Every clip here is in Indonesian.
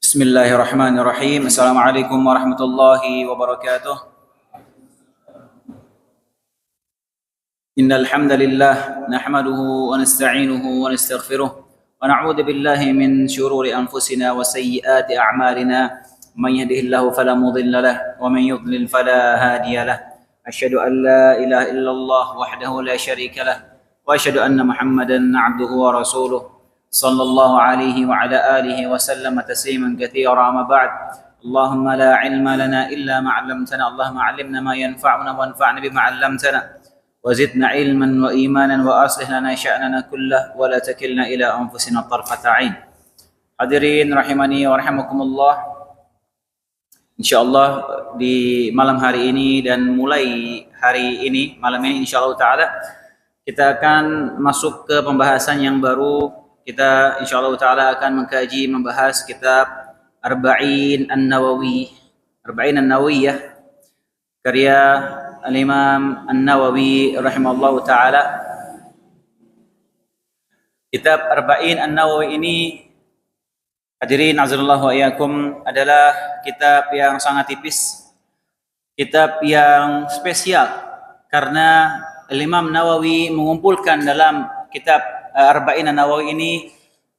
Bismillahirrahmanirrahim. Assalamualaikum warahmatullahi wabarakatuh. Innal hamdalillah nahmaduhu wa nasta'inuhu wa nastaghfiruh wa na'udzu billahi min shururi anfusina wa sayyiati a'malina. Man yahdihillahu fala mudilla lahu wa man yudlil fala hadiya lahu. Asyhadu an la ilaha illallah wahdahu la syarika lahu wa asyhadu anna Muhammadan 'abduhu wa rasuluh. صلى الله عليه وعلى آله وسلم تسليما كثيرا. ما بعد اللهم لا علم لنا إلا ما علمتنا اللهم علمنا ما ينفعنا وانفعنا بما علمتنا وزدنا علما وإيمانا وأصلح لنا شأننا كله ولا تكلنا إلى أنفسنا طرفة عين. Hadirin rahimani wa rahimakumullah. Insyaallah di malam hari ini dan mulai hari ini malam ini insyaallah taala kita akan masuk ke pembahasan yang baru. Kita insyaallah ta'ala akan mengkaji, membahas kitab Arba'in An-Nawawi, Arba'in An-Nawawiyah, karya Al-Imam An-Nawawi rahimahullahu ta'ala. Kitab Arba'in An-Nawawi ini, hadirin azallahu wa iyyakum, adalah kitab yang sangat tipis, kitab yang spesial, karena Al-Imam Nawawi mengumpulkan dalam kitab Arba'in An-Nawawi ini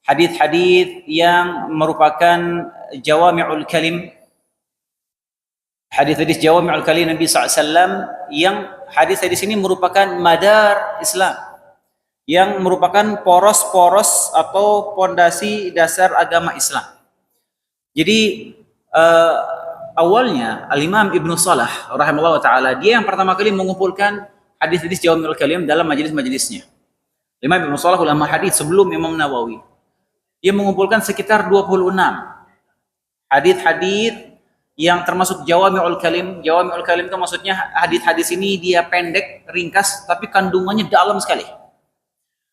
hadis-hadis yang merupakan jawami'ul kalim, hadis-hadis jawami'ul kalim Nabi SAW, yang hadis-hadis ini merupakan madar Islam, yang merupakan poros-poros atau pondasi dasar agama Islam. Jadi awalnya Al-Imam Ibnu Salah rahimahullah ta'ala, dia yang pertama kali mengumpulkan hadis-hadis jawami'ul kalim dalam majelis-majelisnya. Imam Ibnu Salah ulama hadis sebelum Imam Nawawi. Dia mengumpulkan sekitar 26 hadis-hadis yang termasuk jawami'ul kalim. Jawami'ul kalim itu maksudnya hadis-hadis ini dia pendek, ringkas, tapi kandungannya dalam sekali.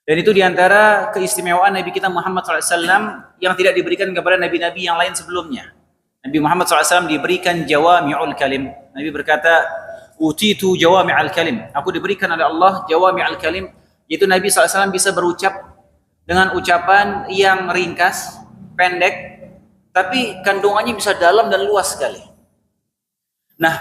Dan itu diantara keistimewaan Nabi kita Muhammad SAW yang tidak diberikan kepada nabi-nabi yang lain sebelumnya. Nabi Muhammad SAW diberikan jawami'ul kalim. Nabi berkata, utitu jawami'ul kalim. Aku diberikan oleh Allah jawami'ul kalim. Yaitu Nabi SAW bisa berucap dengan ucapan yang ringkas, pendek, tapi kandungannya bisa dalam dan luas sekali. Nah,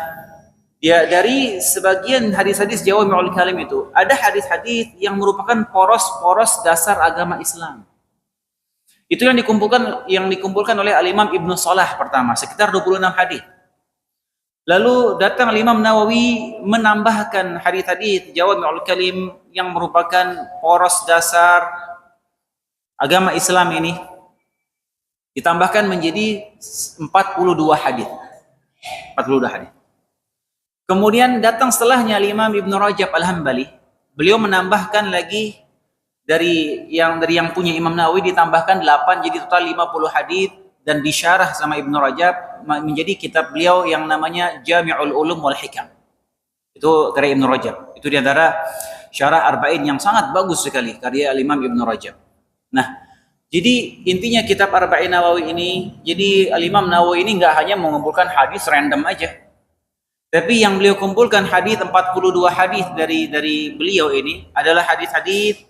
ya dari sebagian hadis-hadis jawami'ul kalim itu, ada hadis-hadis yang merupakan poros-poros dasar agama Islam. Itu yang dikumpulkan oleh Al-Imam Ibnu Salah pertama, sekitar 26 hadis. Lalu datang Imam Nawawi menambahkan hadis-hadis jawami'ul kalim yang merupakan poros dasar agama Islam ini, ditambahkan menjadi 42 hadis. 42 hadis. Kemudian datang setelahnya Imam Ibnu Rajab Al-Hambali. Beliau menambahkan lagi dari yang punya Imam Nawawi, ditambahkan 8 jadi total 50 hadis. Dan disyarah sama Ibnu Rajab menjadi kitab beliau yang namanya Jami'ul Ulum wal Hikam. Itu karya Ibnu Rajab. Itu diantara syarah Arba'in yang sangat bagus sekali, karya Al-Imam Ibnu Rajab. Nah, jadi intinya kitab Arba'in Nawawi ini, jadi Al-Imam Nawawi ini nggak hanya mengumpulkan hadis random aja. Tapi yang beliau kumpulkan hadis 42 hadis dari beliau ini adalah hadis-hadis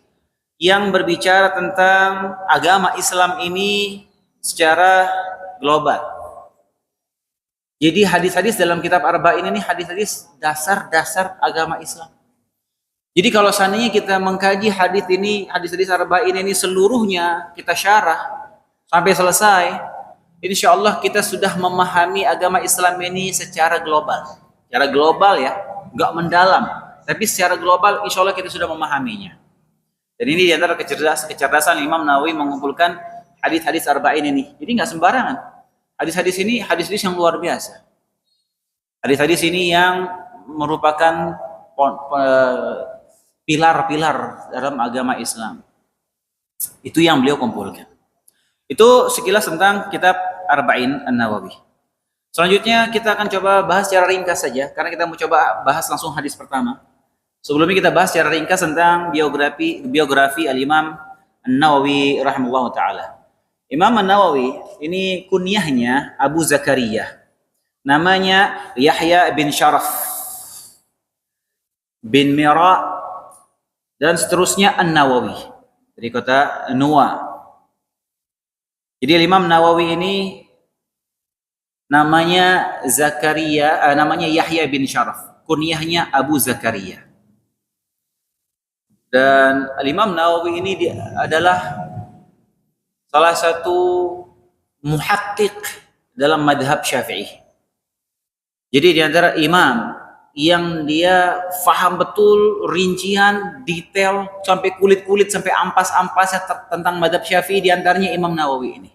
yang berbicara tentang agama Islam ini secara global. Jadi hadis-hadis dalam kitab Arba'in ini hadis-hadis dasar-dasar agama Islam. Jadi kalau seandainya kita mengkaji hadis ini, hadis-hadis Arba'in ini seluruhnya kita syarah sampai selesai, insyaallah kita sudah memahami agama Islam ini secara global. Secara global ya, enggak mendalam, tapi secara global insyaallah kita sudah memahaminya. Dan ini diantara kecerdasan Imam Nawawi mengumpulkan hadis-hadis Arba'in ini. Jadi nggak sembarangan. Hadis-hadis ini hadis-hadis yang luar biasa. Hadis-hadis ini yang merupakan pilar-pilar dalam agama Islam. Itu yang beliau kumpulkan. Itu sekilas tentang kitab Arba'in An-Nawawi. Selanjutnya kita akan coba bahas secara ringkas saja, karena kita mau coba bahas langsung hadis pertama. Sebelumnya kita bahas secara ringkas tentang biografi Al-Imam An-Nawawi rahimahullah ta'ala. Imam An-Nawawi ini kunyahnya Abu Zakaria. Namanya Yahya bin Sharaf bin Mira dan seterusnya An-Nawawi dari kota Nuwa. Jadi Imam Nawawi ini Namanya namanya Yahya bin Syaraf. Kunyahnya Abu Zakaria. Dan Imam Nawawi ini adalah salah satu muhaqqiq dalam madhab Syafi'i. Jadi di antara imam yang dia faham betul rincian, detail, sampai kulit-kulit, sampai ampas-ampasnya tentang madhab Syafi'i, di antaranya Imam Nawawi ini.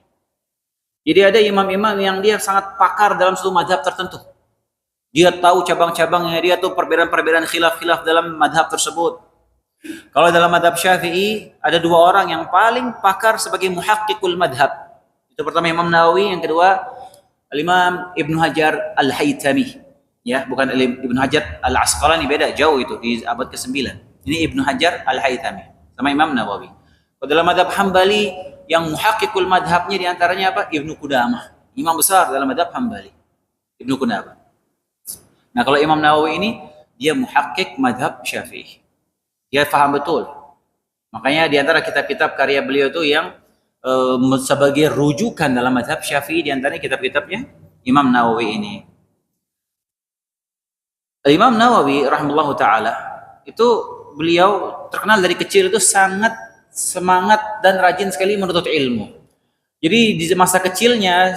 Jadi ada imam-imam yang dia sangat pakar dalam suatu madhab tertentu. Dia tahu cabang-cabangnya, dia tahu perbedaan-perbedaan khilaf-khilaf dalam madhab tersebut. Kalau dalam madhab Syafi'i ada dua orang yang paling pakar sebagai muhaqqiqul madhab. Itu pertama Imam Nawawi, yang kedua Al-Imam Ibnu Hajar Al-Haytami. Ya, bukan Ibnu Hajar Al-Asqalani, beda jauh itu di abad ke-9. Ini Ibnu Hajar Al-Haytami sama Imam Nawawi. Kalau dalam madhab Hambali yang muhaqqiqul madhabnya di antaranya apa? Ibnu Qudamah. Imam besar dalam madhab Hambali. Ibnu Qudamah. Nah, kalau Imam Nawawi ini dia muhaqqiq madhab Syafi'i. Dia paham betul. Makanya di antara kitab-kitab karya beliau itu yang sebagai rujukan dalam mazhab Syafi'i, di antaranya kitab-kitabnya Imam Nawawi ini. Imam Nawawi rahimahullahu taala itu beliau terkenal dari kecil itu sangat semangat dan rajin sekali menuntut ilmu. Jadi di masa kecilnya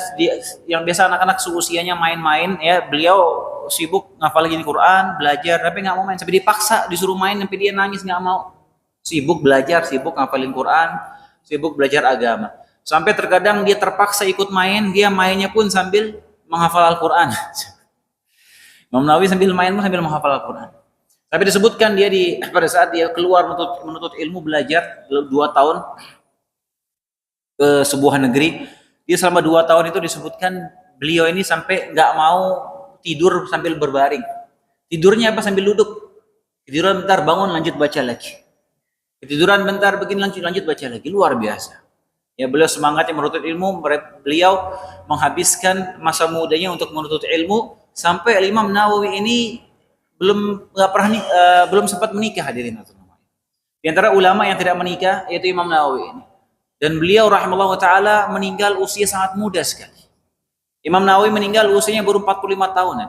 yang biasa anak-anak seusianya main-main, ya beliau sibuk ngafalin Quran, belajar, tapi nggak mau main, sampai dipaksa disuruh main sampai dia nangis nggak mau. Sibuk belajar, sibuk ngafalin Quran, sibuk belajar agama. Sampai terkadang dia terpaksa ikut main, dia mainnya pun sambil menghafal Al-Quran. Imam Nawawi sambil main pun sambil menghafal Al-Quran. Tapi disebutkan dia pada saat dia keluar menuntut ilmu, belajar 2 tahun ke sebuah negeri, dia selama 2 tahun itu disebutkan beliau ini sampai nggak mau tidur sambil berbaring. Tidurnya apa? Sambil duduk. Tiduran bentar, bangun, lanjut baca lagi. Tiduran bentar, begini, lanjut baca lagi. Luar biasa. Ya, beliau semangatnya menuntut ilmu. Beliau menghabiskan masa mudanya untuk menuntut ilmu sampai Imam Nawawi ini belum sempat menikah, hadirin. Di antara ulama yang tidak menikah yaitu Imam Nawawi ini. Dan beliau rahimahullah ta'ala meninggal usia sangat muda sekali. Imam Nawawi meninggal usianya baru 45 tahun.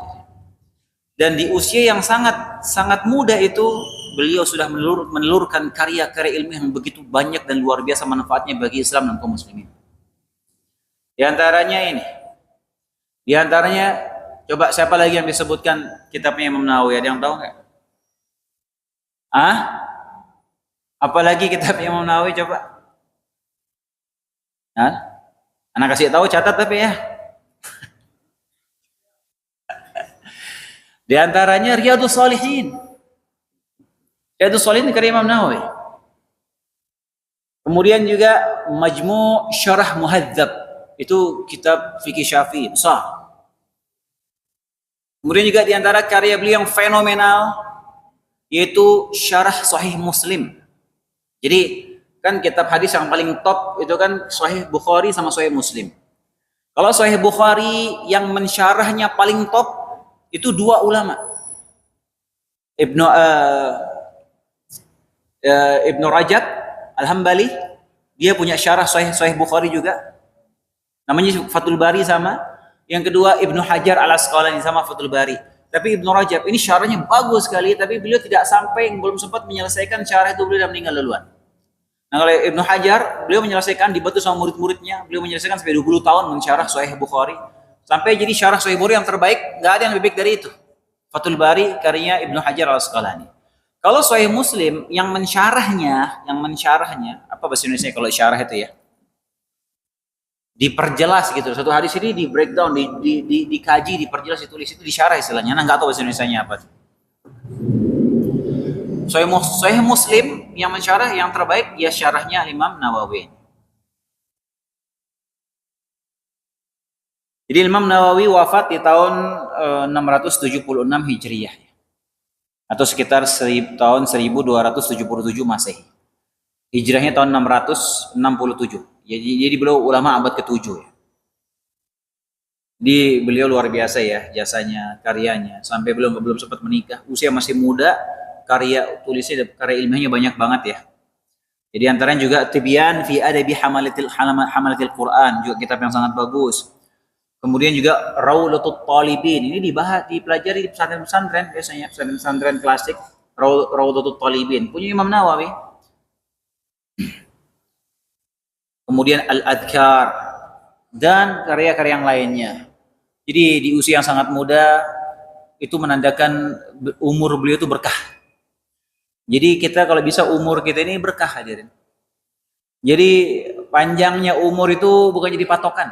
Dan di usia yang sangat muda itu, beliau sudah menelurkan karya-karya ilmu yang begitu banyak dan luar biasa manfaatnya bagi Islam dan kaum muslimin. Di antaranya ini. Di antaranya, coba siapa lagi yang disebutkan kitabnya Imam Nawawi? Ada yang tahu nggak? Apalagi kitabnya Imam Nawawi, coba? Anak kasih tahu, catat tapi ya. Di antaranya Riyadhus Shalihin. Riyadhus Shalihin karya Imam Nawawi. Kemudian juga Majmu' Syarah Muhadzab. Itu kitab fikih Syafi'i besar. Kemudian juga di antara karya beliau yang fenomenal yaitu Syarah Sahih Muslim. Jadi kan kitab hadis yang paling top itu kan Sahih Bukhari sama Sahih Muslim. Kalau Sahih Bukhari yang mensyarahnya paling top itu 2 ulama. Ibnu Rajab Al-Hambali, dia punya syarah Sahih Bukhari juga. Namanya Fathul Bari sama. Yang kedua Ibnu Hajar Al-Asqalani sama Fathul Bari. Tapi Ibnu Rajab ini syarahnya bagus sekali, tapi beliau tidak sampai, belum sempat menyelesaikan syarah itu, beliau sudah meninggal duluan. Nah, kalau Ibnu Hajar, beliau menyelesaikan, dibantu sama murid-muridnya, beliau menyelesaikan sampai 20 tahun mensyarah Sahih Bukhari. Sampai jadi syarah Sahih Bukhari yang terbaik, nggak ada yang lebih baik dari itu. Fathul Bari karyanya Ibnu Hajar Al-Asqalani. Kalau Sahih Muslim yang mensyarahnya, apa bahasa Indonesia kalau syarah itu ya? Diperjelas gitu. Satu hadis ini di breakdown, dikaji, diperjelas, ditulis, itu disyarah istilahnya. Nah, nggak tahu bahasa Indonesianya apa. Sahih Muslim yang mensyarah yang terbaik ya syarahnya Imam Nawawi. Jadi Imam Nawawi wafat di tahun 676 Hijriyah atau sekitar tahun 1277 Masehi. Hijrahnya tahun 667. Jadi beliau ulama abad ke-7 ya. Jadi beliau luar biasa ya jasanya, karyanya, sampai belum sempat menikah, usia masih muda, karya tulisnya, karya ilmiahnya banyak banget ya. Jadi antaranya juga Tibyan fi Adabi Hamalatil Quran, juga kitab yang sangat bagus. Kemudian juga Raudhatut Talibin. Ini dipelajari di pesantren-pesantren biasanya, pesantren-pesantren klasik. Raudhatut Talibin punya Imam Nawawi. Kemudian Al-Adhkar dan karya-karya yang lainnya. Jadi di usia yang sangat muda itu menandakan umur beliau itu berkah. Jadi kita kalau bisa umur kita ini berkah, hadirin. Jadi panjangnya umur itu bukan jadi patokan.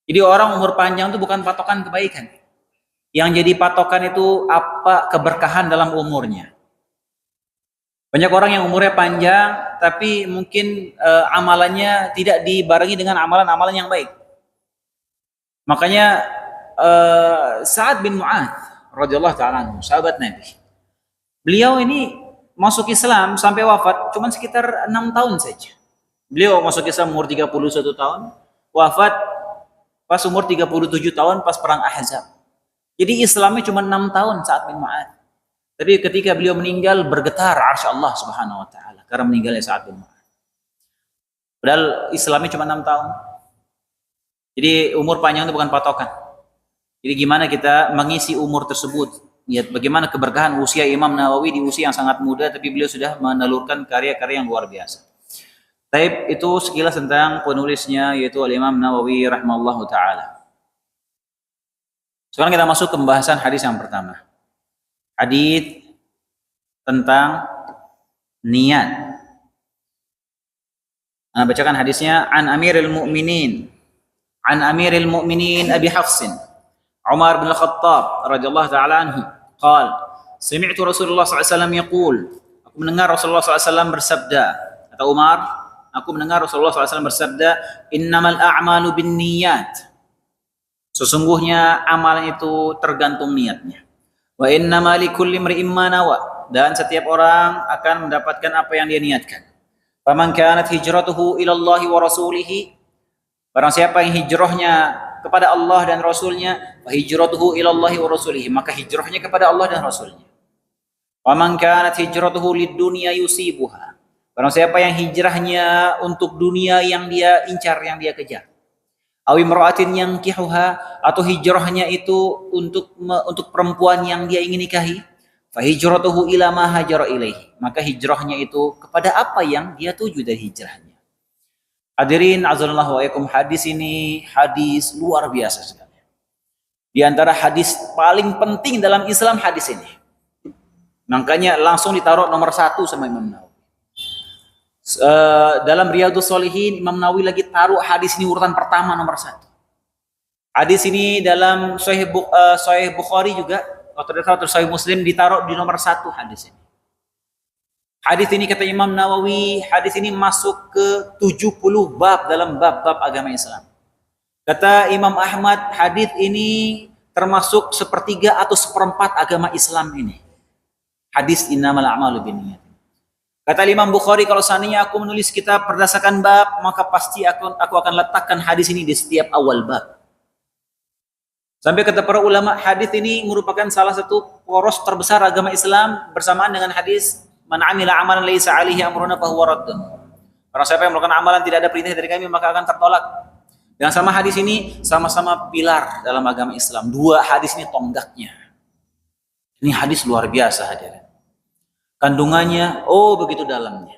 Jadi orang umur panjang itu bukan patokan kebaikan. Yang jadi patokan itu apa keberkahan dalam umurnya. Banyak orang yang umurnya panjang tapi mungkin amalannya tidak dibarengi dengan amalan-amalan yang baik. Makanya Sa'ad bin Mu'adz radhiyallahu taala anhu, sahabat Nabi. Beliau ini masuk Islam sampai wafat cuma sekitar 6 tahun saja. Beliau masuk Islam umur 31 tahun, wafat pas umur 37 tahun pas perang Ahzab. Jadi Islamnya cuma 6 tahun Sa'ad bin Mu'adz. Tapi ketika beliau meninggal bergetar arsy Allah Subhanahu wa taala karena meninggalnya Sa'ad bin Mu'adz. Padahal Islamnya cuma 6 tahun. Jadi umur panjang itu bukan patokan. Jadi gimana kita mengisi umur tersebut? Lihat bagaimana keberkahan usia Imam Nawawi di usia yang sangat muda, tapi beliau sudah menelurkan karya-karya yang luar biasa. Taib itu sekilas tentang penulisnya yaitu Al-Imam Nawawi rahimahullahu taala. Sekarang kita masuk ke pembahasan hadis yang pertama. Hadis tentang niat. Nah, bacakan hadisnya an Amirul Mu'minin Abi Hafsin Umar bin Al-Khattab radhiyallahu taala anhu qala sami'tu Rasulullah sallallahu alaihi wasallam yaqul, aku mendengar Rasulullah sallallahu alaihi wasallam bersabda, kata Umar, aku mendengar Rasulullah sallallahu alaihi wasallam bersabda, innamal a'malu binniyat, sesungguhnya amalan itu tergantung niatnya, wa innama likulli imri'in ma nawa, dan setiap orang akan mendapatkan apa yang dia niatkan. Faman kanat hijratuhu ila Allah wa rasulihi, barang siapa yang hijrahnya kepada Allah dan Rasulnya, fa hijratuhu ila Allah wa rasulihi, maka hijrahnya kepada Allah dan Rasulnya. Wa man kanat hijratuhu lid-dunya yusibuha, barang siapa yang hijrahnya untuk dunia yang dia incar, yang dia kejar. Aw imra'atin yankihuha, atau hijrahnya itu untuk perempuan yang dia ingin nikahi, fa hijratuhu ila ma hajara ilaihi, maka hijrahnya itu kepada apa yang dia tuju dari hijrahnya. Hadirin azanallahu wa iyyakum, hadis ini hadis luar biasa sekali. Di antara hadis paling penting dalam Islam hadis ini. Makanya langsung ditaruh nomor 1 sama Imam Nawawi. Dalam Riyadhus Shalihin Imam Nawawi lagi taruh hadis ini urutan pertama nomor 1. Hadis ini dalam Sahih Bukhari juga atau Sahih Muslim ditaruh di nomor 1 hadis ini. Hadis ini kata Imam Nawawi, hadis ini masuk ke 70 bab dalam bab-bab agama Islam. Kata Imam Ahmad, hadis ini termasuk sepertiga atau seperempat agama Islam ini. Hadis innamal a'malu binniyat. Kata Imam Bukhari, kalau seandainya aku menulis kitab berdasarkan bab, maka pasti aku akan letakkan hadis ini di setiap awal bab. Sampai kata para ulama, hadis ini merupakan salah satu poros terbesar agama Islam bersamaan dengan hadis man amila amalan laisa alaihi amruna fahuwa raddun. Barang siapa yang melakukan amalan tidak ada perintah dari kami maka akan tertolak. Dan sama hadis ini sama-sama pilar dalam agama Islam. 2 hadis ini tonggaknya. Ini hadis luar biasa hadirin. Kandungannya begitu dalamnya.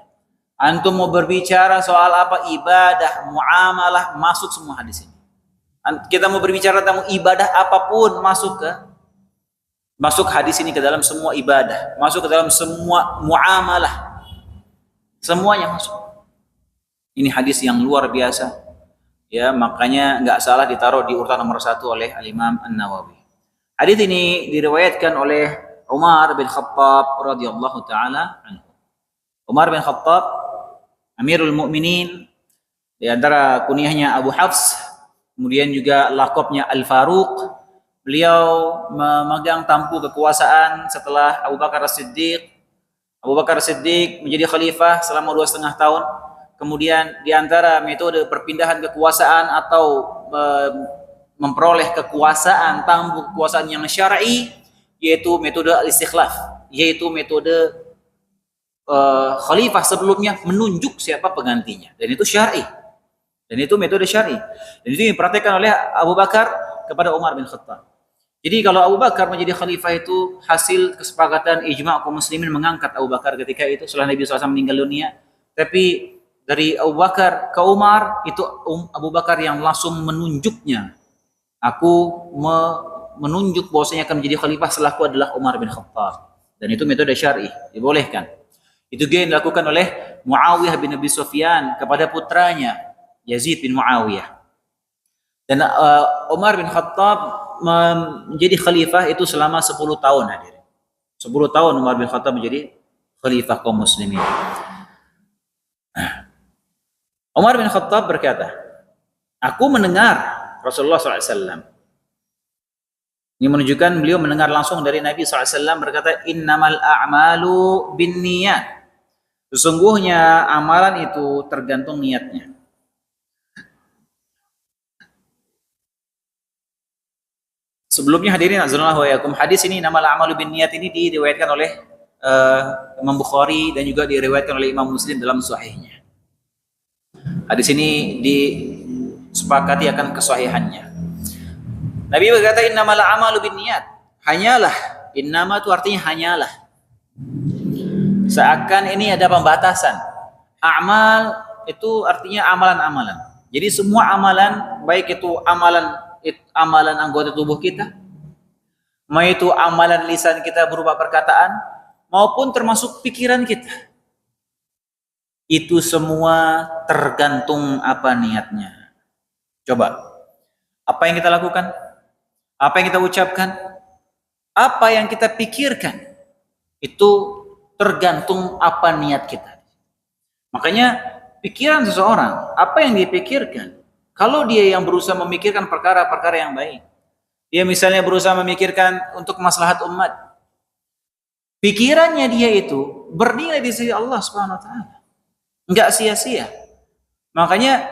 Antum mau berbicara soal apa, ibadah, muamalah, masuk semua hadis ini. Kita mau berbicara tentang ibadah apapun, masuk hadis ini ke dalam semua ibadah, masuk ke dalam semua muamalah, semuanya masuk. Ini hadis yang luar biasa, ya, makanya nggak salah ditaruh di urutan nomor 1 oleh Al-Imam An-Nawawi. Hadis ini diriwayatkan oleh Umar bin Khattab radhiyallahu taala anhu. Umar bin Khattab Amirul Mu'minin, di antara kunyahnya Abu Hafs, kemudian juga lakopnya Al-Faruq. Beliau memegang tampuk kekuasaan setelah Abu Bakar As-Siddiq. Abu Bakar As-Siddiq menjadi khalifah selama 2,5 tahun. Kemudian di antara metode perpindahan kekuasaan atau memperoleh kekuasaan, tampuk kekuasaan yang syar'i, yaitu metode al-istikhlaf, yaitu metode khalifah sebelumnya menunjuk siapa penggantinya, dan itu syar'i. Dan itu metode syar'i. Dan itu diperhatikan oleh Abu Bakar kepada Umar bin Khattab. Jadi kalau Abu Bakar menjadi khalifah itu hasil kesepakatan ijma' kaum muslimin mengangkat Abu Bakar ketika itu setelah Nabi SAW meninggal dunia. Tapi dari Abu Bakar ke Umar itu Abu Bakar yang langsung menunjuknya. Aku menunjuk bahwasanya akan menjadi khalifah setelahku adalah Umar bin Khattab. Dan itu metode syar'i, dibolehkan. Itu yang dilakukan oleh Muawiyah bin Abi Sufyan kepada putranya Yazid bin Muawiyah. Dan Umar bin Khattab menjadi khalifah itu selama 10 tahun hadirin. 10 tahun Umar bin Khattab menjadi khalifah kaum muslimin. Umar bin Khattab berkata, aku mendengar Rasulullah SAW. Ini menunjukkan beliau mendengar langsung dari Nabi SAW berkata, innamal a'malu bin niyat. Sesungguhnya amalan itu tergantung niatnya. Sebelumnya hadirin azanallahu wa yakum, hadis ini innamal a'malu bin niyat ini diriwayatkan oleh Imam Bukhari dan juga diriwayatkan oleh Imam Muslim dalam sahihnya. Hadis ini disepakati akan kesahihannya. Nabi berkata innamal a'malu bin niyat. Hanyalah, innama itu artinya hanyalah. Seakan ini ada pembatasan. Amal itu artinya amalan-amalan. Jadi semua amalan, baik itu amalan anggota tubuh kita, mau itu amalan lisan kita berupa perkataan, maupun termasuk pikiran kita. Itu semua tergantung apa niatnya. Coba, apa yang kita lakukan? Apa yang kita ucapkan? Apa yang kita pikirkan? Itu tergantung apa niat kita. Makanya pikiran seseorang, apa yang dia pikirkan, kalau dia yang berusaha memikirkan perkara-perkara yang baik, dia misalnya berusaha memikirkan untuk maslahat umat, pikirannya dia itu bernilai di sisi Allah Subhanahu wa taala. Enggak sia-sia. Makanya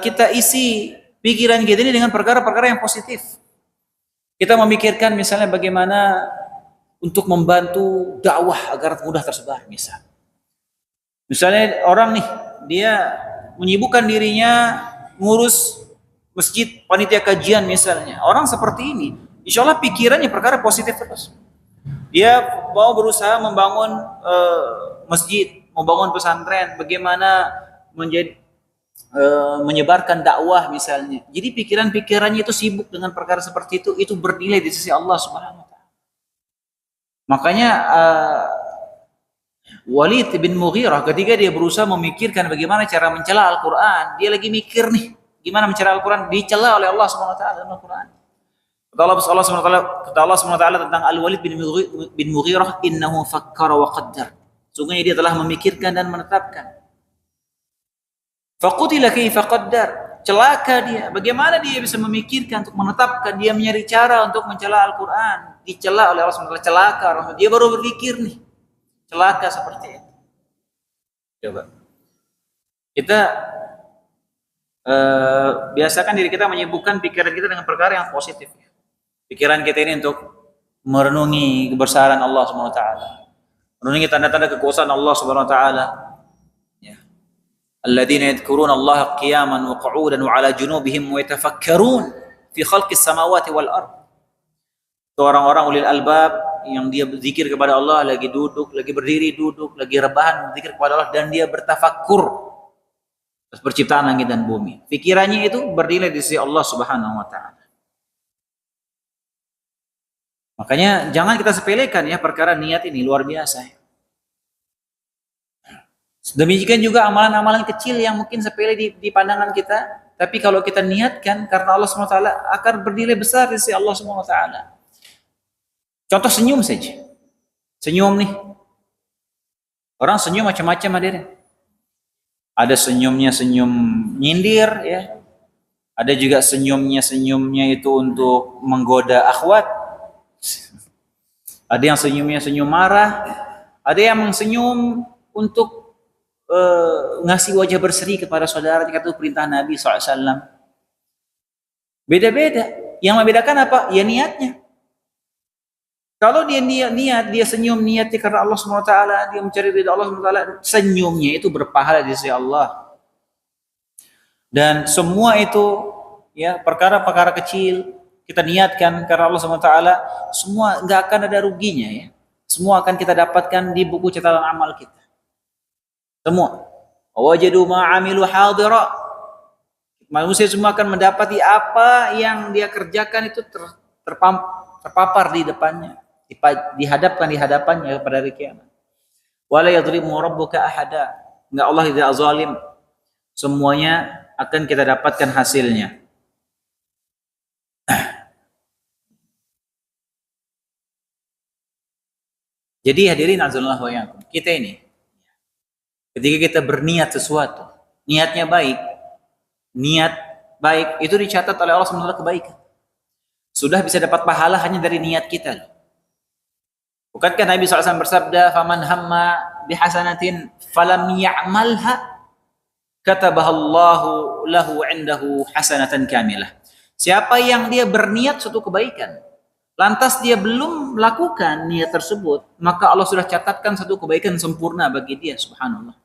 kita isi pikiran kita ini dengan perkara-perkara yang positif. Kita memikirkan misalnya bagaimana untuk membantu dakwah agar mudah tersebar misal. Misalnya orang nih, dia menyibukkan dirinya ngurus masjid, panitia kajian misalnya. Orang seperti ini, insya Allah pikirannya perkara positif terus. Dia mau berusaha membangun masjid, membangun pesantren, bagaimana menyebarkan dakwah misalnya. Jadi pikiran-pikirannya itu sibuk dengan perkara seperti itu bernilai di sisi Allah Subhanahu wa taala. Makanya Walid bin Mughirah ketika dia berusaha memikirkan bagaimana cara mencela Al-Qur'an, dia lagi mikir nih, gimana mencela Al-Qur'an, dicela oleh Allah Subhanahu wa taala dalam Al-Qur'an. Kata Allah Subhanahu wa taala tentang Al-Walid bin Mughirah, innahu fakkara wa qaddar. Sungguhnya dia telah memikirkan dan menetapkan. Faqutila kaifa qaddar. Celaka dia. Bagaimana dia bisa memikirkan untuk menetapkan, dia mencari cara untuk mencela Al-Qur'an. Dicela oleh Allah Subhanahu wa taala, celaka. Dia baru berpikir nih. Celaka seperti itu. Coba. Kita biasakan diri kita menyibukkan pikiran kita dengan perkara yang positif. Pikiran kita ini untuk merenungi kebesaran Allah Subhanahu wa taala. Merenungi tanda-tanda kekuasaan Allah Subhanahu wa taala. Alladzina yadhkuruna Allah qiyaman wa qu'udan wa 'ala junubihim wa yatafakkarun fi khalqis samawati wal ard. Orang-orang ulil albab yang dia berzikir kepada Allah, lagi duduk, lagi berdiri, duduk, lagi rebahan berzikir kepada Allah, dan dia bertafakkur atas penciptaan langit dan bumi. Pikirannya itu bernilai di sisi Allah Subhanahu wa taala. Makanya jangan kita sepelekan ya perkara niat ini, luar biasa. Demikian juga amalan-amalan kecil yang mungkin sepele di pandangan kita, tapi kalau kita niatkan karena Allah SWT akan bernilai besar di sisi Allah SWT. Contoh senyum saja. Senyum nih. Orang senyum macam-macam hadirin. Ada senyumnya senyum nyindir ya. Ada juga senyumnya itu untuk menggoda akhwat. Ada yang senyumnya senyum marah. Ada yang senyum untuk ngasih wajah berseri kepada saudara, itu perintah Nabi SAW. Beda-beda. Yang membedakan apa? Ya niatnya. Kalau dia niat, dia senyum niatnya karena Allah SWT, dia mencari ridha Allah SWT, senyumnya itu berpahala di sisi Allah. Dan semua itu ya perkara-perkara kecil kita niatkan karena Allah SWT, semua nggak akan ada ruginya ya. Semua akan kita dapatkan di buku catatan amal kita. Semua. Wajadu ma'amilu hadira. Manusia semua akan mendapati apa yang dia kerjakan itu terpapar di depannya, dihadapkan di hadapannya pada hari kiamat. Wala yadhlimu rabbuka ahada. Enggak, Allah tidak zalim. Semuanya akan kita dapatkan hasilnya. Jadi hadirin azallahu wa iyyakum, kita ini ketika kita berniat sesuatu, niatnya baik, niat baik itu dicatat oleh Allah SWT kebaikan. Sudah bisa dapat pahala hanya dari niat kita. Bukankah Nabi SAW bersabda, "Faman hamma bihasanatin falam ya'malha katabahallahu lahu 'indahu hasanatan kamilah." Siapa yang dia berniat suatu kebaikan, lantas dia belum melakukan niat tersebut, maka Allah sudah catatkan satu kebaikan sempurna bagi dia, subhanallah.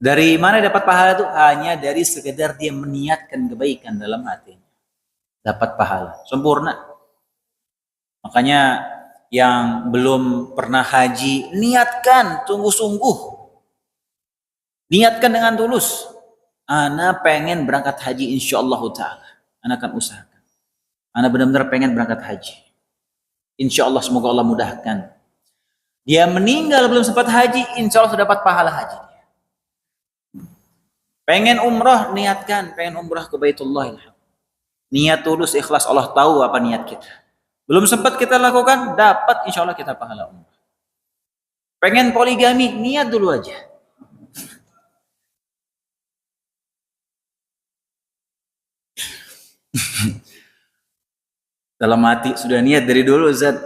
Dari mana dapat pahala itu? Hanya dari sekedar dia meniatkan kebaikan dalam hatinya. Dapat pahala, sempurna. Makanya yang belum pernah haji, niatkan, sungguh-sungguh. Niatkan dengan tulus. Ana pengen berangkat haji insyaallah ta'ala. Ana akan usahakan. Ana benar-benar pengen berangkat haji. Insya Allah semoga Allah mudahkan. Dia meninggal belum sempat haji, insya Allah sudah dapat pahala haji. Pengen umrah, niatkan. Pengen umrah ke Baitullah. Niat tulus, ikhlas, Allah tahu apa niat kita. Belum sempat kita lakukan, dapat insya Allah kita pahala umrah. Pengen poligami, niat dulu aja. Dalam hati sudah niat dari dulu, Zat.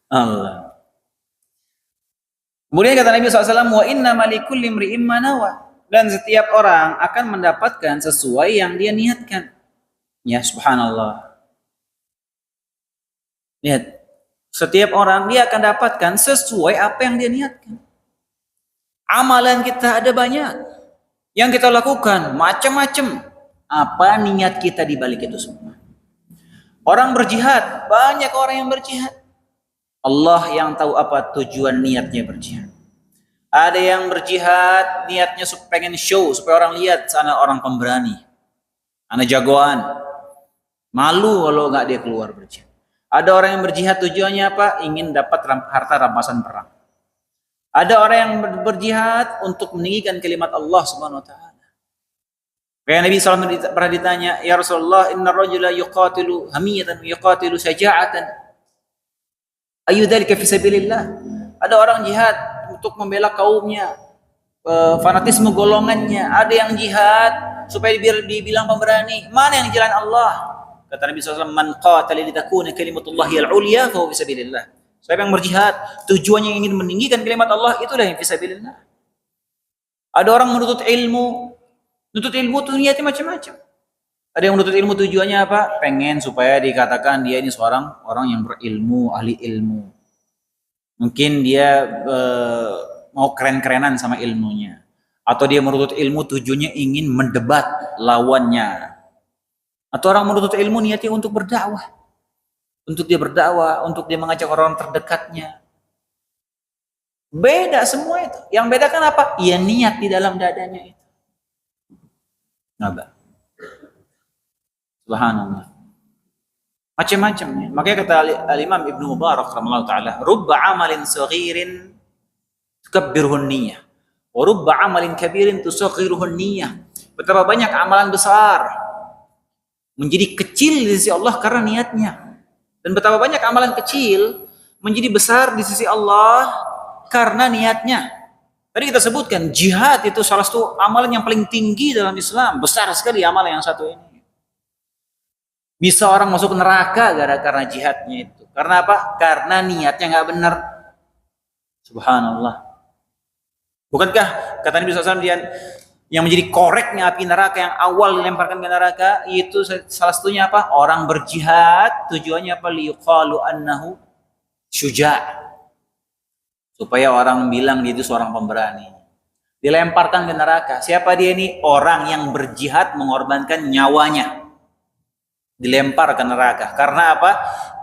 Allah. Kemudian kata Nabi SAW, wa inna malikulli imri'in ma nawa. Dan setiap orang akan mendapatkan sesuai yang dia niatkan. Ya, subhanallah. Lihat, setiap orang dia akan dapatkan sesuai apa yang dia niatkan. Amalan kita ada banyak. Yang kita lakukan macam-macam. Apa niat kita di balik itu semua? Orang berjihad, banyak orang yang berjihad. Allah yang tahu apa tujuan niatnya berjihad. Ada yang berjihad niatnya pengen show supaya orang lihat sana orang pemberani, anak jagoan. Malu kalau nggak dia keluar berjihad. Ada orang yang berjihad tujuannya apa? Ingin dapat harta rampasan perang. Ada orang yang berjihad untuk meninggikan kalimat Allah Subhanahu wa taala. Kayak Nabi SAW pernah ditanya, "Ya Rasulullah, inna rajula yuqatilu hamiyatan yuqatilu syaja'atan. Ayu dzalika fi sabilillah?" Ada orang jihad untuk membela kaumnya, fanatisme golongannya. Ada yang jihad supaya dibilang pemberani. Mana yang di jalan Allah? Kata Nabi SAW, "Man qatala litakuna kalimatullahi al-ulya fa huwa fi sabilillah." Siapa yang berjihad tujuannya ingin meninggikan kalimat Allah, itulah yang fi sabilillah. Ada orang menuntut ilmu. Nuntut ilmu tuh niatnya macam-macam. Ada yang menuntut ilmu tujuannya apa? Pengen supaya dikatakan dia ini seorang orang yang berilmu, ahli ilmu. Mungkin dia mau keren-kerenan sama ilmunya. Atau dia menuntut ilmu tujuannya ingin mendebat lawannya. Atau orang menuntut ilmu niatnya untuk berdakwah. Untuk dia berdakwah, untuk dia mengajak orang terdekatnya. Beda semua itu. Yang beda kan apa? Ya niat di dalam dadanya itu. Nggak. Subhanallah. Macam-macam ya. Makanya kata Al-Imam Ibnu Mubarak rahimahullah taala, "Rubba 'amalin saghirin tukabbirhu an-niyyah, wa rubba 'amalin kabirin tusaghiruhu an-niyyah." Betapa banyak amalan besar menjadi kecil di sisi Allah karena niatnya. Dan betapa banyak amalan kecil menjadi besar di sisi Allah karena niatnya. Tadi kita sebutkan jihad itu salah satu amalan yang paling tinggi dalam Islam. Besar sekali amalan yang satu ini. Bisa orang masuk neraka gara-gara jihadnya itu. Karena apa? Karena niatnya nggak benar. Subhanallah. Bukankah kata Nabi SAW yang menjadi koreknya api neraka yang awal dilemparkan ke neraka itu salah satunya apa? Orang berjihad tujuannya apa? Liyuqalu annahu syuja'. supaya orang bilang dia itu seorang pemberani. Dilemparkan ke neraka. Siapa dia ini? Orang yang berjihad mengorbankan nyawanya. Dilempar ke neraka. Karena apa?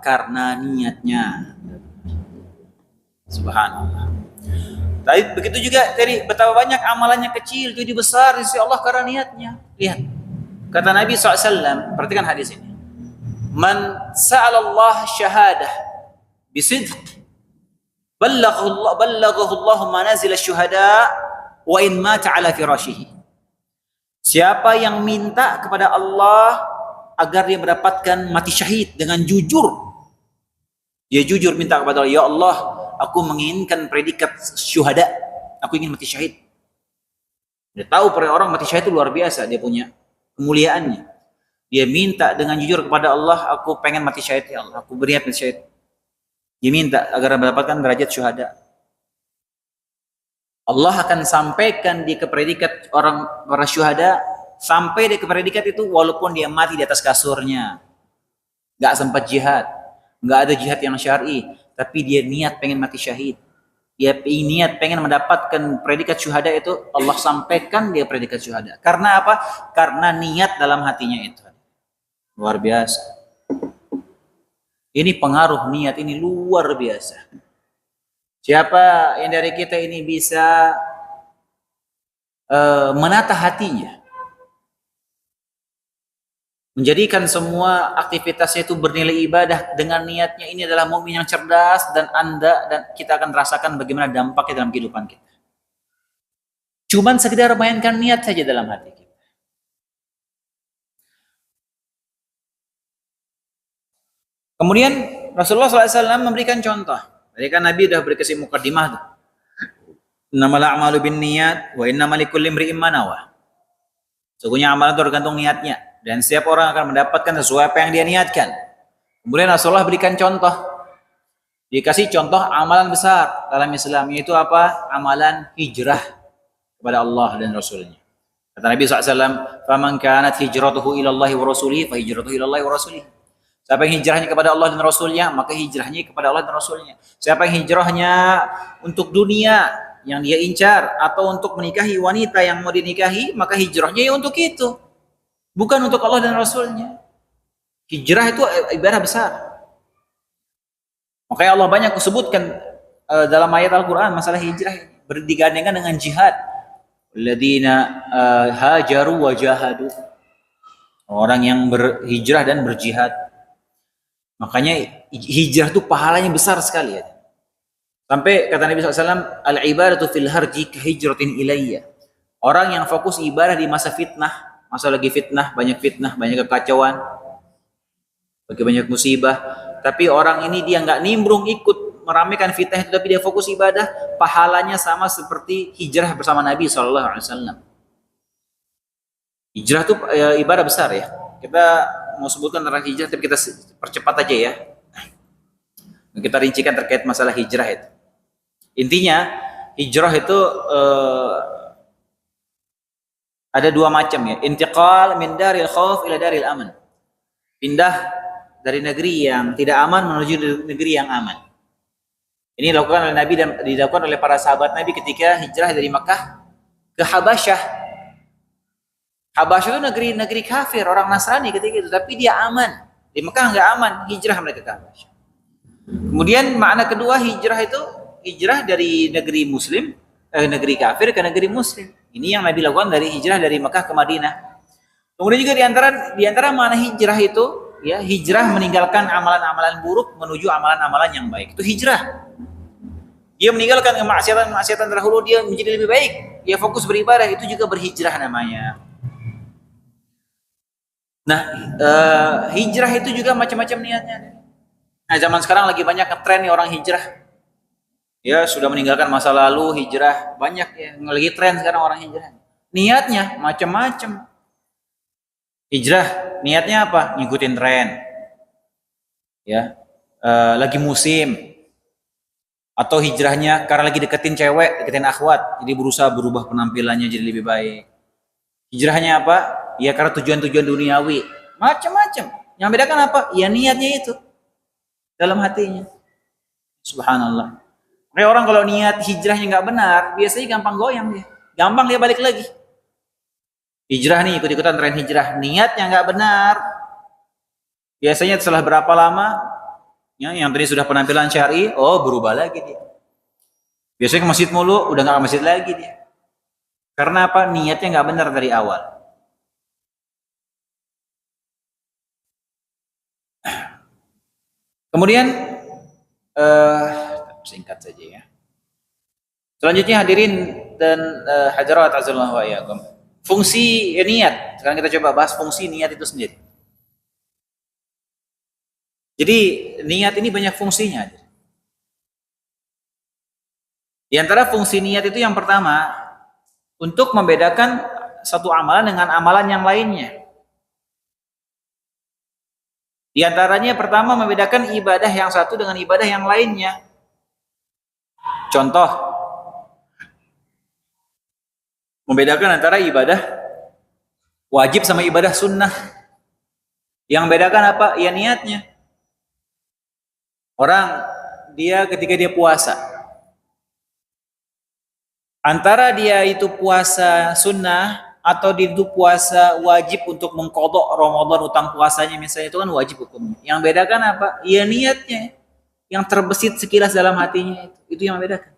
Karena niatnya. Subhanallah. Tapi begitu juga tadi, betapa banyak amalannya kecil jadi besar di sisi Allah karena niatnya. Lihat. Kata Nabi SAW, perhatikan hadis ini. Man sa'alallah syahadah bisidq ballaghahu Allah manazil syuhada wa in mata ala firashihi. Siapa yang minta kepada Allah agar dia mendapatkan mati syahid dengan jujur. Dia jujur minta kepada Allah, ya Allah, aku menginginkan predikat syuhada. Aku ingin mati syahid. Dia tahu para orang mati syahid itu luar biasa, dia punya kemuliaannya. Dia minta dengan jujur kepada Allah, aku pengen mati syahid ya Allah, aku beri mati syahid. Dia minta agar mendapatkan derajat syuhada. Allah akan sampaikan dia ke predikat orang para syuhada, sampai dia ke predikat itu walaupun dia mati di atas kasurnya. Gak sempat jihad, gak ada jihad yang syar'i, tapi dia niat pengen mati syahid. Dia niat pengen mendapatkan predikat syuhada itu, Allah sampaikan dia predikat syuhada. Karena apa? Karena niat dalam hatinya itu. Luar biasa. Ini pengaruh niat ini luar biasa. Siapa yang dari kita ini bisa menata hatinya, menjadikan semua aktivitasnya itu bernilai ibadah dengan niatnya, ini adalah mukmin yang cerdas, dan Anda dan kita akan rasakan bagaimana dampaknya dalam kehidupan kita. Cuman sekedar mainkan niat saja dalam hati kita. Kemudian Rasulullah SAW memberikan contoh. Tadi kan Nabi sudah berkasih mukadimah tuh. Innamal a'malu binniyat wa innamal likulli imri'in ma nawa. Sesungguhnya amalan itu tergantung niatnya, dan setiap orang akan mendapatkan sesuai apa yang dia niatkan. Kemudian Rasulullah berikan contoh. Dikasih contoh amalan besar dalam Islam, yaitu apa? Amalan hijrah kepada Allah dan Rasulnya. Kata Nabi SAW, "Faman kanat hijratuhu ila Allah wa rasulihi fa hijratuhu ila Allah wa rasulihi." Siapa yang hijrahnya kepada Allah dan Rasulnya, maka hijrahnya kepada Allah dan Rasulnya. Siapa yang hijrahnya untuk dunia yang dia incar, atau untuk menikahi wanita yang mau dinikahi, maka hijrahnya ya untuk itu, bukan untuk Allah dan Rasulnya. Hijrah itu ibadah besar. Makanya Allah banyak sebutkan dalam ayat Al-Quran masalah hijrah digandengkan dengan jihad. Alladzina hajaru wa jahadu. Orang yang berhijrah dan berjihad. Makanya hijrah itu pahalanya besar sekali ya. Sampai kata Nabi SAW, al-ibadatu fil harji kahijratin ilayya. Orang yang fokus ibadah di masa fitnah, masa lagi fitnah, banyak kekacauan, bagi banyak musibah. Tapi orang ini dia nggak nimbrung ikut meramaikan fitnah itu, tapi dia fokus ibadah, pahalanya sama seperti hijrah bersama Nabi SAW. Hijrah itu ibadah besar ya. Kita mau sebutkan tentang hijrah, tapi kita percepat aja ya. Kita rincikan terkait masalah hijrah itu. Intinya hijrah itu ada dua macam ya. Intiqal min daril khauf ila daril aman. Pindah dari negeri yang tidak aman menuju negeri yang aman. Ini dilakukan oleh Nabi dan dilakukan oleh para sahabat Nabi ketika hijrah dari Makkah ke Habasyah. Habasyah itu negeri kafir, orang Nasrani ketika itu, tapi dia aman. Di Mekah nggak aman, hijrah mereka ke Habasyah. Kemudian makna kedua hijrah itu hijrah dari negeri muslim, negeri kafir ke negeri muslim. Ini yang Nabi lakukan dari hijrah dari Mekah ke Madinah. Kemudian juga di antara makna hijrah itu, ya, hijrah meninggalkan amalan-amalan buruk menuju amalan-amalan yang baik. Itu hijrah. Dia meninggalkan kemaksiatan terdahulu, dia menjadi lebih baik. Dia fokus beribadah, itu juga berhijrah namanya. Nah, hijrah itu juga macam-macam niatnya. Nah, zaman sekarang lagi banyak ngetren nih orang hijrah. Ya, sudah meninggalkan masa lalu, hijrah. Banyak ya, lagi tren sekarang orang hijrah. Niatnya macam-macam. Hijrah, niatnya apa? Ngikutin tren. Ya, lagi musim. Atau hijrahnya karena lagi deketin cewek, deketin akhwat, jadi berusaha berubah penampilannya jadi lebih baik. Hijrahnya apa? Ya karena tujuan-tujuan duniawi, macam-macam. Yang bedakan apa? Ya niatnya itu dalam hatinya. Subhanallah. Kayak orang kalau niat hijrahnya nggak benar, biasanya gampang goyang dia. Gampang dia balik lagi. Hijrah nih, ikut-ikutan tren hijrah. Niatnya nggak benar. Biasanya setelah berapa lama, ya, yang tadi sudah penampilan syar'i, oh berubah lagi dia. Biasanya ke masjid mulu, udah nggak ke masjid lagi dia. Karena apa? Niatnya nggak benar dari awal. Kemudian, singkat saja ya. Selanjutnya hadirin dan hadirat azallahu wa iyyakum. Fungsi niat. Sekarang kita coba bahas fungsi niat itu sendiri. Jadi niat ini banyak fungsinya. Di antara fungsi niat itu yang pertama, untuk membedakan satu amalan dengan amalan yang lainnya. Di antaranya pertama membedakan ibadah yang satu dengan ibadah yang lainnya. Contoh, membedakan antara ibadah wajib sama ibadah sunnah. Yang membedakan apa? Ya niatnya. Orang dia ketika dia puasa, antara dia itu puasa sunnah atau dia itu puasa wajib untuk mengqadha Ramadan utang puasanya misalnya, itu kan wajib hukumnya. Yang bedakan apa? Ya niatnya. Yang terbesit sekilas dalam hatinya itu yang membedakan.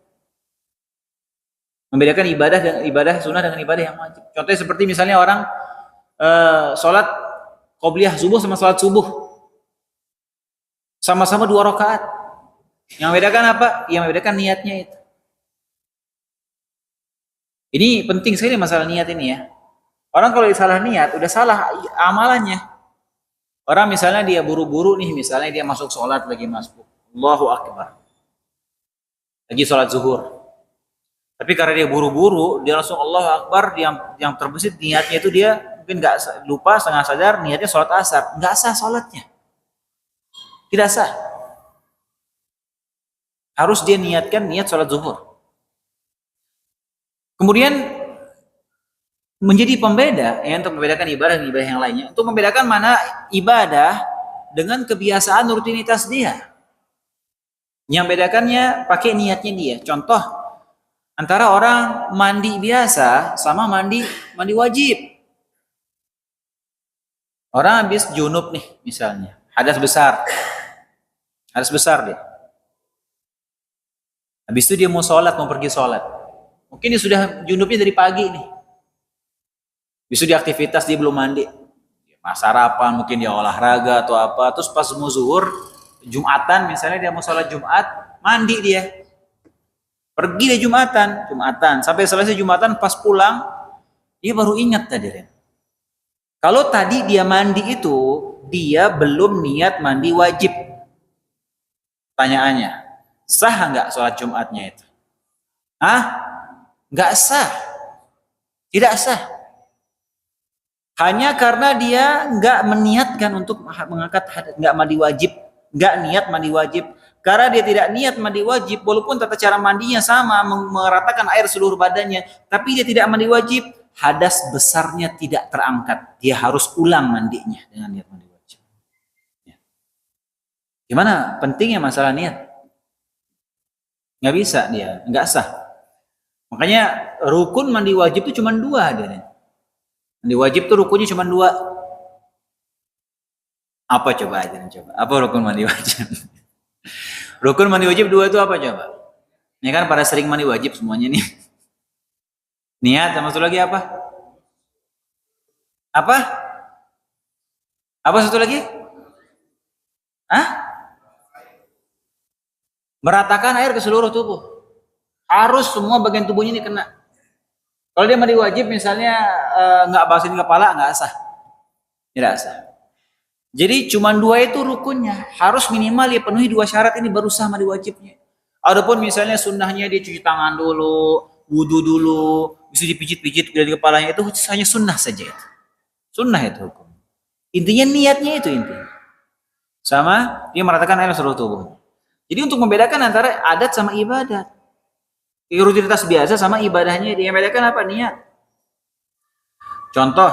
Membedakan ibadah sunnah dengan ibadah yang wajib. Contohnya seperti misalnya orang sholat qobliyah subuh sama sholat subuh, sama-sama 2 rakaat. Yang membedakan apa? Yang membedakan niatnya itu. Ini penting sekali masalah niat ini ya. Orang kalau salah niat, udah salah amalannya. Orang misalnya dia buru-buru nih, misalnya dia masuk sholat lagi masuk, Allahu Akbar, lagi sholat zuhur. Tapi karena dia buru-buru, dia langsung Allahu Akbar, yang terbesit niatnya itu dia mungkin nggak lupa, setengah sadar niatnya sholat asar, nggak sah sholatnya, tidak sah. Harus dia niatkan niat sholat zuhur. Kemudian menjadi pembeda ya, untuk membedakan ibadah dan ibadah yang lainnya, untuk membedakan mana ibadah dengan kebiasaan rutinitas dia. Yang bedakannya pakai niatnya dia. Contoh, antara orang mandi biasa sama mandi wajib. Orang habis junub nih misalnya, hadas besar dia. Habis itu dia mau pergi sholat. Mungkin dia sudah junubnya dari pagi nih. Bisa di aktivitas dia belum mandi, sarapan, mungkin dia olahraga atau apa, terus pas mau zuhur, Jumatan misalnya dia mau sholat Jumat, mandi dia, pergi dia Jumatan, sampai selesai Jumatan pas pulang, dia baru ingat tadi. Kalau tadi dia mandi itu, dia belum niat mandi wajib. Pertanyaannya, sah nggak sholat Jumatnya itu? Nggak sah, tidak sah. Hanya karena dia nggak meniatkan untuk mengangkat hadas, nggak mandi wajib, nggak niat mandi wajib. Karena dia tidak niat mandi wajib, walaupun tata cara mandinya sama, meratakan air seluruh badannya, tapi dia tidak mandi wajib, hadas besarnya tidak terangkat. Dia harus ulang mandinya dengan niat mandi wajib. Ya. Gimana pentingnya masalah niat? Nggak bisa dia, nggak sah. Makanya rukun mandi wajib itu cuma 2 dia. Mandi wajib tuh rukunnya cuma 2. Apa coba aja coba? Apa rukun mandi wajib? Rukun mandi wajib 2 itu apa coba? Ini kan pada sering mandi wajib semuanya nih. Niat sama satu lagi apa? Apa? Apa satu lagi? Meratakan air ke seluruh tubuh. Harus semua bagian tubuhnya ini kena. Kalau dia mandi wajib misalnya nggak basuhin kepala, nggak sah, tidak sah. Jadi cuma 2 itu rukunnya, harus minimal dia penuhi 2 syarat ini baru sah mandi wajibnya. Adapun misalnya sunnahnya dia cuci tangan dulu, wudu dulu, bisa dipijit-pijit dari kepalanya, itu hanya sunnah saja itu. Sunnah itu hukum. Intinya niatnya itu intinya. Sama dia meratakan air seluruh tubuh. Jadi untuk membedakan antara adat sama ibadat, rutinitas biasa sama ibadahnya, dia membedakan apa? Niat. Contoh,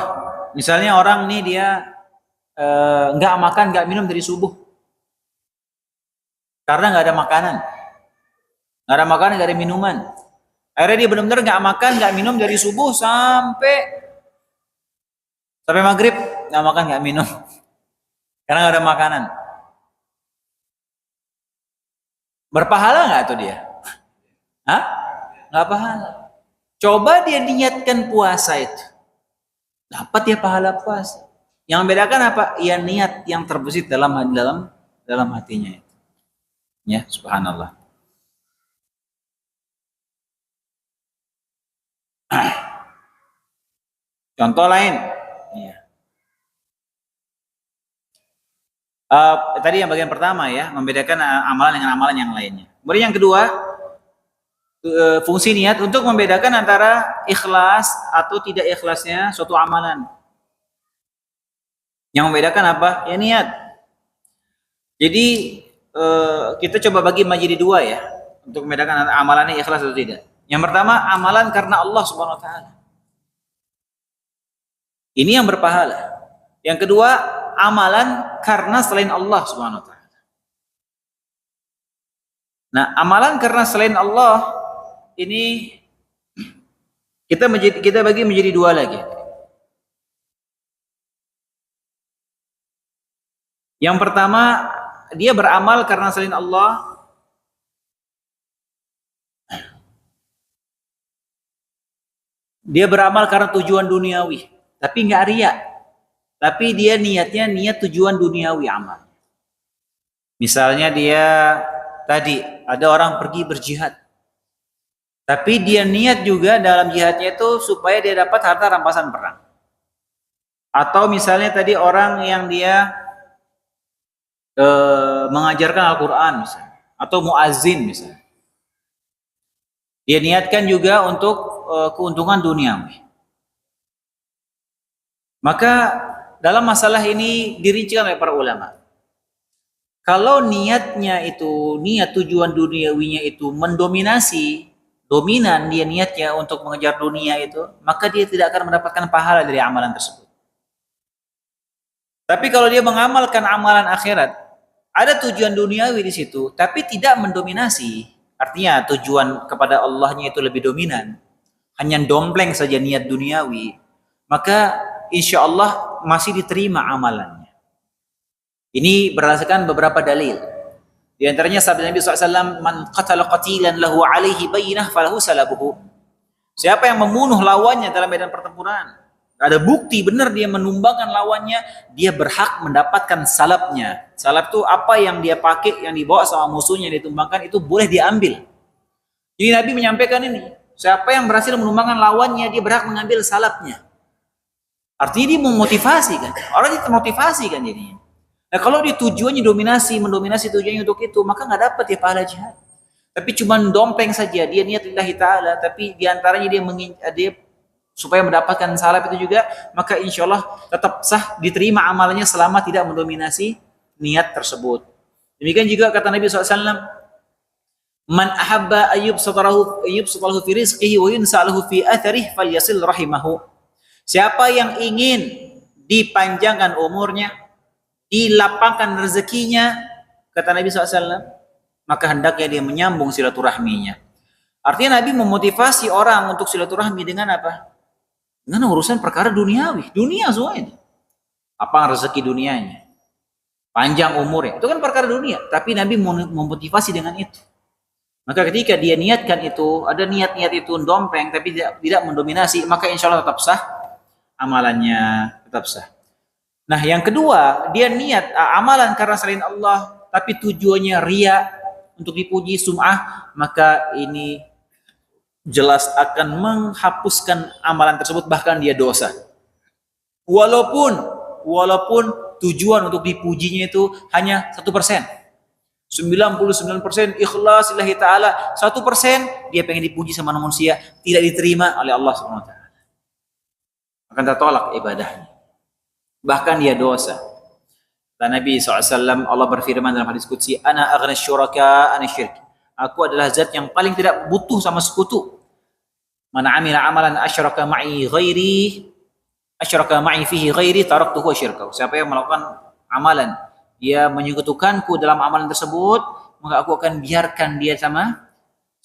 misalnya orang nih dia nggak makan, nggak minum dari subuh karena nggak ada makanan. Nggak ada makanan, nggak ada minuman. Akhirnya dia benar-benar nggak makan, nggak minum dari subuh sampai maghrib, nggak makan, nggak minum, karena nggak ada makanan. Berpahala nggak tuh dia? Hah? Nggak pahala. Coba dia niatkan puasa itu, dapat dia pahala puasa. Yang membedakan apa? Ya niat yang terbesit dalam hatinya itu. Ya, subhanallah. Contoh lain. Ya. Tadi yang bagian pertama ya, membedakan amalan dengan amalan yang lainnya. Kemudian yang kedua, fungsi niat untuk membedakan antara ikhlas atau tidak ikhlasnya suatu amalan. Yang membedakan apa? Ya niat. Jadi kita coba bagi menjadi dua ya, untuk membedakan antara amalannya ikhlas atau tidak. Yang pertama, amalan karena Allah Subhanahu wa taala. Ini yang berpahala. Yang kedua, amalan karena selain Allah Subhanahu wa taala. Nah, amalan karena selain Allah ini kita bagi menjadi dua lagi. Yang pertama, dia beramal karena selain Allah. Dia beramal karena tujuan duniawi, tapi nggak riya. Tapi dia niatnya niat tujuan duniawi amal. Misalnya dia tadi ada orang pergi berjihad, tapi dia niat juga dalam jihadnya itu supaya dia dapat harta rampasan perang. Atau misalnya tadi orang yang dia mengajarkan Al-Quran misalnya, atau muazzin misalnya, dia niatkan juga untuk keuntungan duniawi. Maka dalam masalah ini dirincikan oleh para ulama. Kalau niatnya itu, niat tujuan duniawinya itu mendominasi, dominan dia niatnya untuk mengejar dunia itu, maka dia tidak akan mendapatkan pahala dari amalan tersebut. Tapi kalau dia mengamalkan amalan akhirat, ada tujuan duniawi di situ, tapi tidak mendominasi, artinya tujuan kepada Allahnya itu lebih dominan, hanya dompleng saja niat duniawi, maka insya Allah masih diterima amalannya. Ini berdasarkan beberapa dalil. Di antaranya sabda Nabi SAW, "Man qatala qatilan lahu alaihi bayyinah falahu salabuhu." Siapa yang membunuh lawannya dalam medan pertempuran, ada bukti benar dia menumbangkan lawannya, dia berhak mendapatkan salabnya. Salab itu apa yang dia pakai, yang dibawa sama musuhnya yang ditumbangkan, itu boleh diambil. Jadi Nabi menyampaikan ini, siapa yang berhasil menumbangkan lawannya, dia berhak mengambil salabnya. Artinya dia memotivasi kan, orang itu termotivasi kan jadinya. Nah kalau dia tujuannya mendominasi tujuannya untuk itu, maka nggak dapat ya pahala jihad. Tapi cuma dompeng saja, dia niat lillahi ta'ala, tapi diantaranya dia supaya mendapatkan salab itu juga, maka insya Allah tetap sah, diterima amalannya selama tidak mendominasi niat tersebut. Demikian juga kata Nabi SAW, "Man ahabba ayyub satalahu fi rizqihi wa yunsa'alahu fi atharih falyasil rahimahu." Siapa yang ingin dipanjangkan umurnya, dilapangkan rezekinya, kata Nabi SAW, maka hendaknya dia menyambung silaturahminya. Artinya Nabi memotivasi orang untuk silaturahmi dengan apa? Dengan urusan perkara duniawi, dunia semua itu. Apa rezeki dunianya, panjang umurnya, itu kan perkara dunia. Tapi Nabi memotivasi dengan itu. Maka ketika dia niatkan itu, ada niat-niat itu dompeng, tapi tidak mendominasi, maka insya Allah tetap sah amalannya, tetap sah. Nah yang kedua, dia niat amalan karena selain Allah, tapi tujuannya riya, untuk dipuji, sum'ah, maka ini jelas akan menghapuskan amalan tersebut, bahkan dia dosa. Walaupun tujuan untuk dipujinya itu hanya 1%. 99% ikhlas lillahi ta'ala, 1% dia pengen dipuji sama manusia, tidak diterima oleh Allah SWT. Akan tertolak ibadahnya. Bahkan dia dosa. Dan Nabi SAW, Allah berfirman dalam hadis qudsi, "Ana aghna syuraka ani syirk." Aku adalah zat yang paling tidak butuh sama sekutu. "Man amila amalan asyraka ma'i fihi ghairi taraktuhu syirkahu." Siapa yang melakukan amalan, dia menyekutukanku dalam amalan tersebut, maka aku akan biarkan dia sama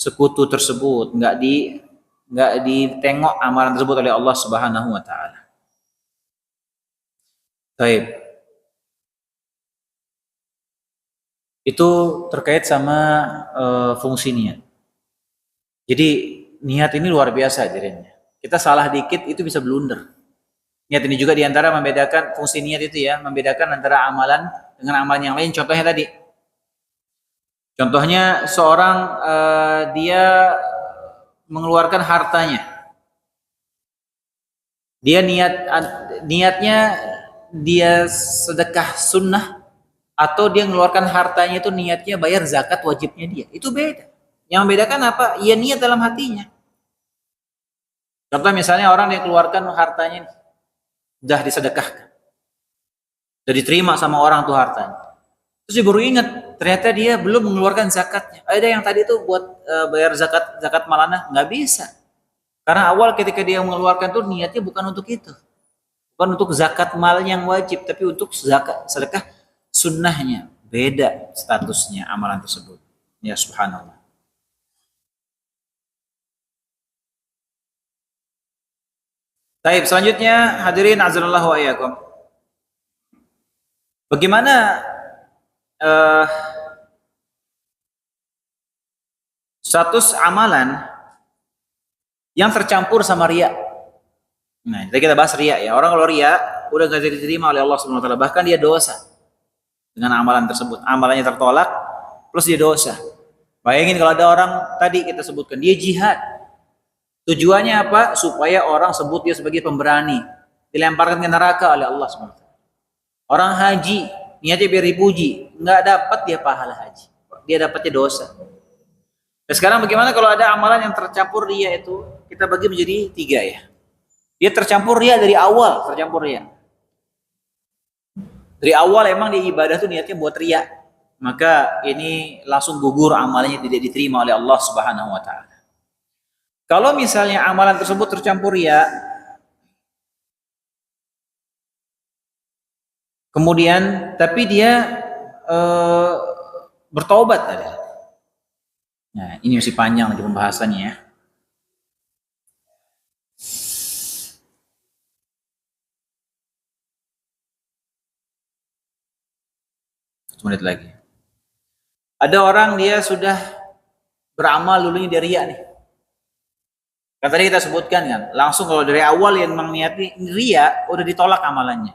sekutu tersebut, nggak ditengok amalan tersebut oleh Allah Subhanahu wa taala. Baik. Itu terkait sama fungsi niat. Jadi niat ini luar biasa jadinya. Kita salah dikit itu bisa blunder. Niat ini juga diantara membedakan fungsi niat itu ya, membedakan antara amalan dengan amalan yang lain. Contohnya tadi, contohnya seorang dia mengeluarkan hartanya, dia niatnya dia sedekah sunnah atau dia mengeluarkan hartanya itu niatnya bayar zakat wajibnya dia, itu beda. Yang membedakan apa? Ya niat dalam hatinya. Contoh misalnya orang yang keluarkan hartanya sudah disedekahkan, sudah diterima sama orang tuh hartanya, terus dia baru ingat ternyata dia belum mengeluarkan zakatnya. Ada yang tadi itu buat bayar zakat malanah, nggak bisa, karena awal ketika dia mengeluarkan tuh niatnya bukan untuk itu, bukan untuk zakat mal yang wajib, tapi untuk zakat sedekah sunnahnya. Beda statusnya amalan tersebut. Ya subhanallah. Baik, selanjutnya hadirin azanallahu wa iyyakum. Bagaimana status amalan yang tercampur sama riya? Nah, tadi kita bahas riya ya. Orang kalau riya udah gak diterima oleh Allah Subhanahu wa taala, bahkan dia dosa dengan amalan tersebut. Amalannya tertolak plus dia dosa. Bayangin kalau ada orang tadi kita sebutkan dia jihad. Tujuannya apa? Supaya orang sebut dia sebagai pemberani, dilemparkan ke neraka oleh Allah SWT. Orang haji, niatnya biar dipuji, nggak dapat dia pahala haji, dia dapatnya dosa. Nah, sekarang bagaimana kalau ada amalan yang tercampur riya itu? Kita bagi menjadi 3 ya. Dia tercampur riya dari awal, tercampur riya. Dari awal emang dia ibadah tuh niatnya buat riya, maka ini langsung gugur amalnya, tidak diterima oleh Allah Subhanahu wa taala. Kalau misalnya amalan tersebut tercampur riya, kemudian tapi dia bertobat ada. Nah, ini masih panjang lagi pembahasannya ya. Menit lagi. Ada orang dia sudah beramal dulunya dari riya nih. Kan tadi kita sebutkan kan, langsung kalau dari awal yang memang niatnya riya, udah ditolak amalannya.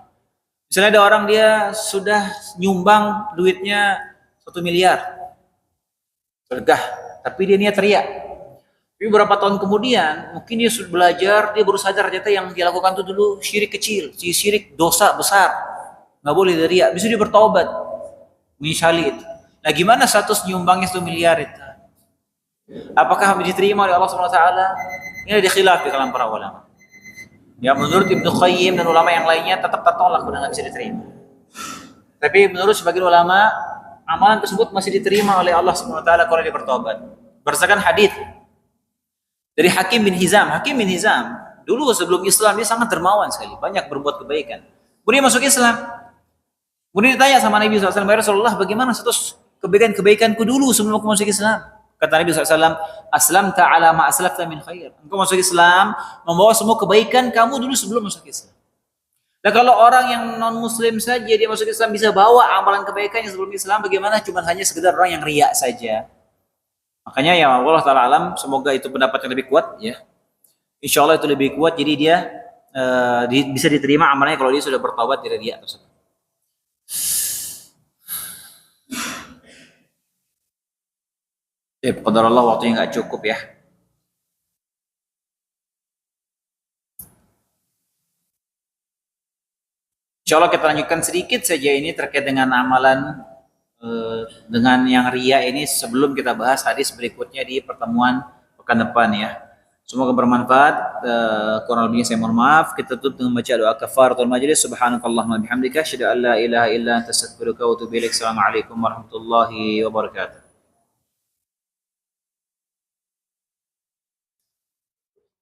Misalnya ada orang dia sudah nyumbang duitnya 1 miliar, sedekah, tapi dia niat riya. Tapi beberapa tahun kemudian, mungkin dia sudah belajar, dia baru sadar ternyata yang dia lakukan itu dulu syirik kecil, syirik dosa besar, nggak boleh dari riya. Bisa dia bertobat, menyesali itu. Nah, gimana status nyumbangnya 1 miliar itu? Apakah diterima oleh Allah SWT? Ini ada khilaf di kalangan para ulama. Ya, menurut Ibnu Qayyim dan ulama yang lainnya tetap tertolak, udah nggak bisa diterima. Tapi menurut sebagian ulama, amalan tersebut masih diterima oleh Allah SWT kalau dia bertobat. Berdasarkan hadis dari Hakim bin Hizam. Hakim bin Hizam dulu sebelum Islam dia sangat dermawan sekali, banyak berbuat kebaikan. Kemudian masuk Islam. Kemudian ditanya sama Nabi SAW, ya Rasulullah, bagaimana status kebaikan-kebaikanku dulu sebelum aku masuk Islam? Kata Nabi SAW, aslamta ala ma aslafta min khair. Engkau masuk Islam, membawa semua kebaikan kamu dulu sebelum masuk Islam. Dan kalau orang yang non-muslim saja dia masuk Islam bisa bawa amalan kebaikan yang sebelum Islam, bagaimana cuma hanya sekedar orang yang riya saja. Makanya ya Allah Ta'ala alam, semoga itu pendapat yang lebih kuat ya. Insya Allah itu lebih kuat, jadi dia bisa diterima amalnya kalau dia sudah bertobat dari riya tersebut. Qadarullah waktunya nggak cukup ya. Insya Allah kita lanjutkan sedikit saja ini terkait dengan amalan dengan yang riya ini sebelum kita bahas hadis berikutnya di pertemuan pekan depan ya. Semoga bermanfaat. Kurang lebihnya saya mohon maaf. Kita tutup dengan baca doa kafaratul majlis. Subhanakallahumma bihamdika asyhadu an la ilaha illa anta astaghfiruka wa atubu ilaik. Assalamualaikum warahmatullahi wabarakatuh.